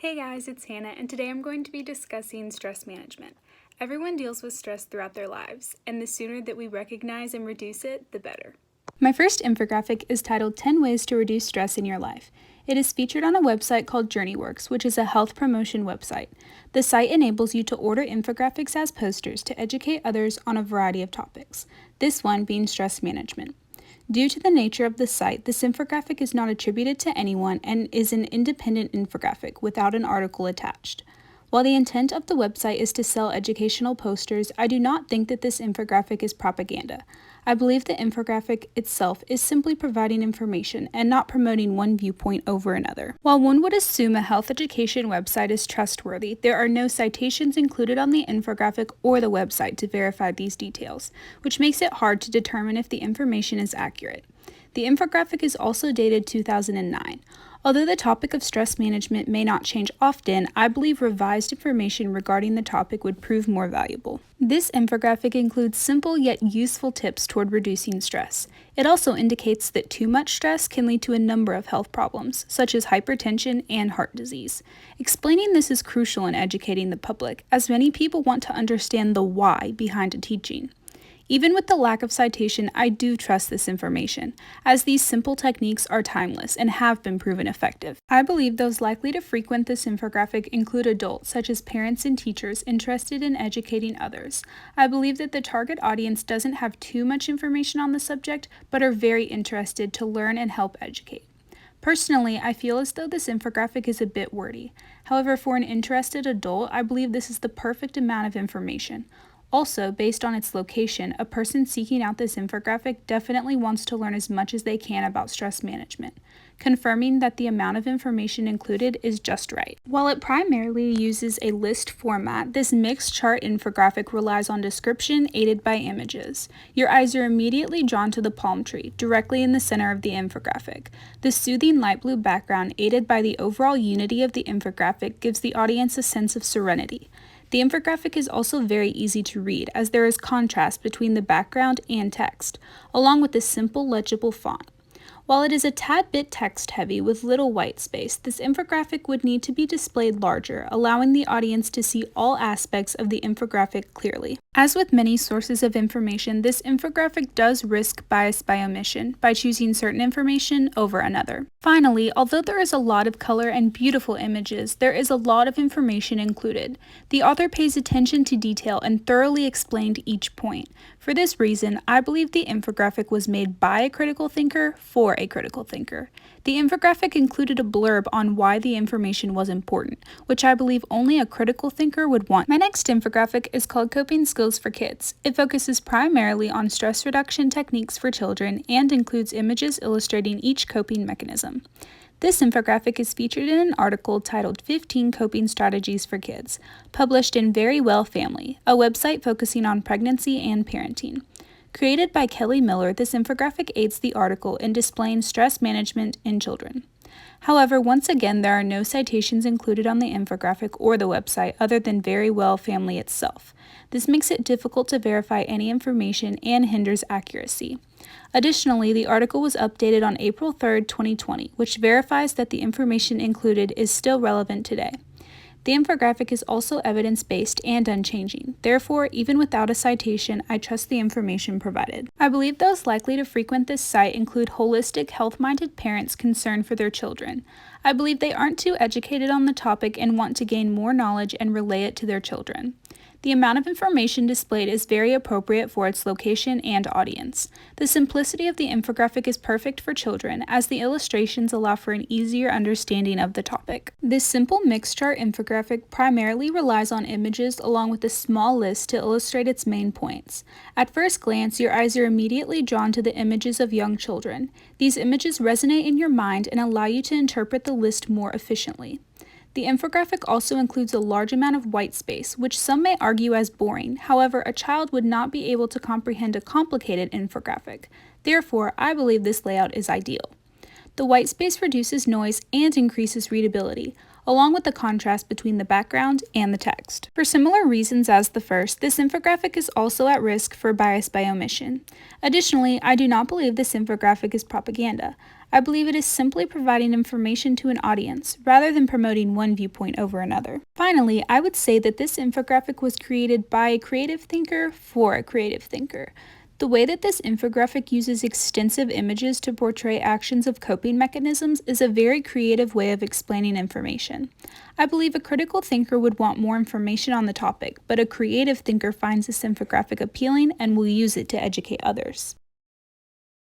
Hey guys, it's Hannah, and today I'm going to be discussing stress management. Everyone deals with stress throughout their lives, and the sooner that we recognize and reduce it, the better. My first infographic is titled 10 Ways to Reduce Stress in Your Life. It is featured on a website called JourneyWorks, which is a health promotion website. The site enables you to order infographics as posters to educate others on a variety of topics, this one being stress management. Due to the nature of the site, this infographic is not attributed to anyone and is an independent infographic without an article attached. While the intent of the website is to sell educational posters, I do not think that this infographic is propaganda. I believe the infographic itself is simply providing information and not promoting one viewpoint over another. While one would assume a health education website is trustworthy, there are no citations included on the infographic or the website to verify these details, which makes it hard to determine if the information is accurate. The infographic is also dated 2009. Although the topic of stress management may not change often, I believe revised information regarding the topic would prove more valuable. This infographic includes simple yet useful tips toward reducing stress. It also indicates that too much stress can lead to a number of health problems, such as hypertension and heart disease. Explaining this is crucial in educating the public, as many people want to understand the why behind a teaching. Even with the lack of citation, I do trust this information, as these simple techniques are timeless and have been proven effective. I believe those likely to frequent this infographic include adults, such as parents and teachers interested in educating others. I believe that the target audience doesn't have too much information on the subject, but are very interested to learn and help educate. Personally, I feel as though this infographic is a bit wordy. However, for an interested adult, I believe this is the perfect amount of information. Also, based on its location, a person seeking out this infographic definitely wants to learn as much as they can about stress management, confirming that the amount of information included is just right. While it primarily uses a list format, this mixed chart infographic relies on description aided by images. Your eyes are immediately drawn to the palm tree, directly in the center of the infographic. The soothing light blue background, aided by the overall unity of the infographic, gives the audience a sense of serenity. The infographic is also very easy to read, as there is contrast between the background and text, along with a simple legible font. While it is a tad bit text-heavy with little white space, this infographic would need to be displayed larger, allowing the audience to see all aspects of the infographic clearly. As with many sources of information, this infographic does risk bias by omission by choosing certain information over another. Finally, although there is a lot of color and beautiful images, there is a lot of information included. The author pays attention to detail and thoroughly explained each point. For this reason, I believe the infographic was made by a critical thinker for a critical thinker. The infographic included a blurb on why the information was important, which I believe only a critical thinker would want. My next infographic is called Coping Skills for Kids. It focuses primarily on stress reduction techniques for children and includes images illustrating each coping mechanism. This infographic is featured in an article titled 15 Coping Strategies for Kids, published in Very Well Family, a website focusing on pregnancy and parenting. Created by Kelly Miller, this infographic aids the article in displaying stress management in children. However, once again, there are no citations included on the infographic or the website other than Very Well Family itself. This makes it difficult to verify any information and hinders accuracy. Additionally, the article was updated on April 3, 2020, which verifies that the information included is still relevant today. The infographic is also evidence-based and unchanging. Therefore, even without a citation, I trust the information provided. I believe those likely to frequent this site include holistic, health-minded parents concerned for their children. I believe they aren't too educated on the topic and want to gain more knowledge and relay it to their children. The amount of information displayed is very appropriate for its location and audience. The simplicity of the infographic is perfect for children, as the illustrations allow for an easier understanding of the topic. This simple mixed chart infographic primarily relies on images along with a small list to illustrate its main points. At first glance, your eyes are immediately drawn to the images of young children. These images resonate in your mind and allow you to interpret the list more efficiently. The infographic also includes a large amount of white space, which some may argue as boring. However, a child would not be able to comprehend a complicated infographic. Therefore, I believe this layout is ideal. The white space reduces noise and increases readability, along with the contrast between the background and the text. For similar reasons as the first, this infographic is also at risk for bias by omission. Additionally, I do not believe this infographic is propaganda. I believe it is simply providing information to an audience, rather than promoting one viewpoint over another. Finally, I would say that this infographic was created by a creative thinker for a creative thinker. The way that this infographic uses extensive images to portray actions of coping mechanisms is a very creative way of explaining information. I believe a critical thinker would want more information on the topic, but a creative thinker finds this infographic appealing and will use it to educate others.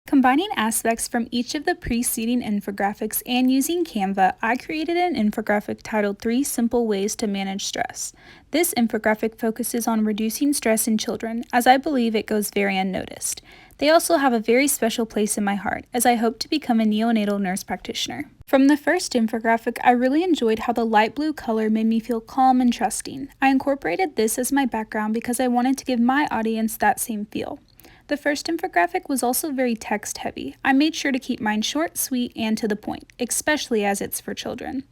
Combining aspects from each of the preceding infographics and using Canva, I created an infographic titled 3 Simple Ways to Manage Stress. This infographic focuses on reducing stress in children, as I believe it goes very unnoticed. They also have a very special place in my heart, as I hope to become a neonatal nurse practitioner. From the first infographic, I really enjoyed how the light blue color made me feel calm and trusting. I incorporated this as my background because I wanted to give my audience that same feel. The first infographic was also very text-heavy. I made sure to keep mine short, sweet, and to the point, especially as it's for children.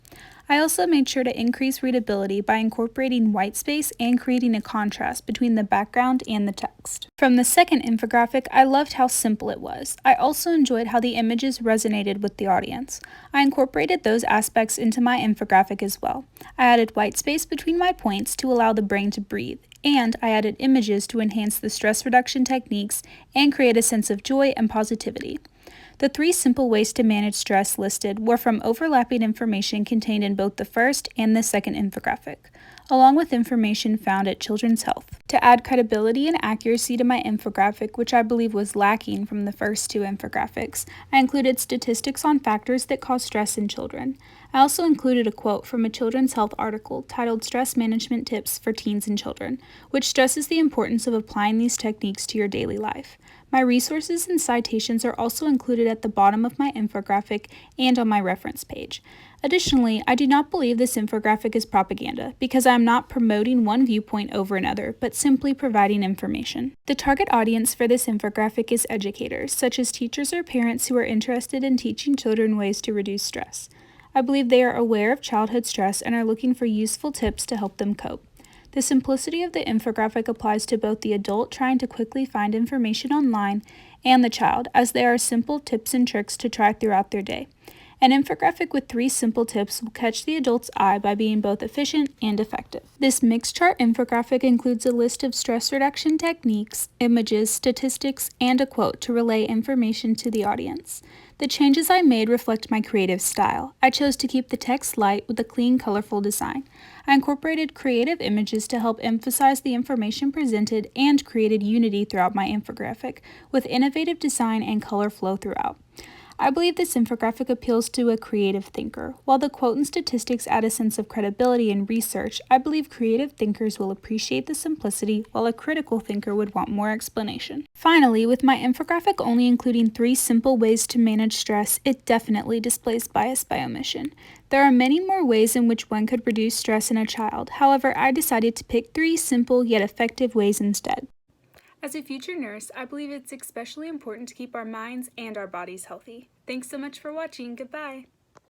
I also made sure to increase readability by incorporating white space and creating a contrast between the background and the text. From the second infographic, I loved how simple it was. I also enjoyed how the images resonated with the audience. I incorporated those aspects into my infographic as well. I added white space between my points to allow the brain to breathe, and I added images to enhance the stress reduction techniques and create a sense of joy and positivity. The 3 simple ways to manage stress listed were from overlapping information contained in both the first and the second infographic, along with information found at Children's Health. To add credibility and accuracy to my infographic, which I believe was lacking from the first 2 infographics, I included statistics on factors that cause stress in children. I also included a quote from a Children's Health article titled Stress Management Tips for Teens and Children, which stresses the importance of applying these techniques to your daily life. My resources and citations are also included at the bottom of my infographic and on my reference page. Additionally, I do not believe this infographic is propaganda because I am not promoting one viewpoint over another, but simply providing information. The target audience for this infographic is educators, such as teachers or parents who are interested in teaching children ways to reduce stress. I believe they are aware of childhood stress and are looking for useful tips to help them cope. The simplicity of the infographic applies to both the adult trying to quickly find information online and the child, as there are simple tips and tricks to try throughout their day. An infographic with 3 simple tips will catch the adult's eye by being both efficient and effective. This mixed chart infographic includes a list of stress reduction techniques, images, statistics, and a quote to relay information to the audience. The changes I made reflect my creative style. I chose to keep the text light with a clean, colorful design. I incorporated creative images to help emphasize the information presented and created unity throughout my infographic, with innovative design and color flow throughout. I believe this infographic appeals to a creative thinker. While the quote and statistics add a sense of credibility and research, I believe creative thinkers will appreciate the simplicity, while a critical thinker would want more explanation. Finally, with my infographic only including 3 simple ways to manage stress, it definitely displays bias by omission. There are many more ways in which one could reduce stress in a child. However, I decided to pick 3 simple yet effective ways instead. As a future nurse, I believe it's especially important to keep our minds and our bodies healthy. Thanks so much for watching. Goodbye.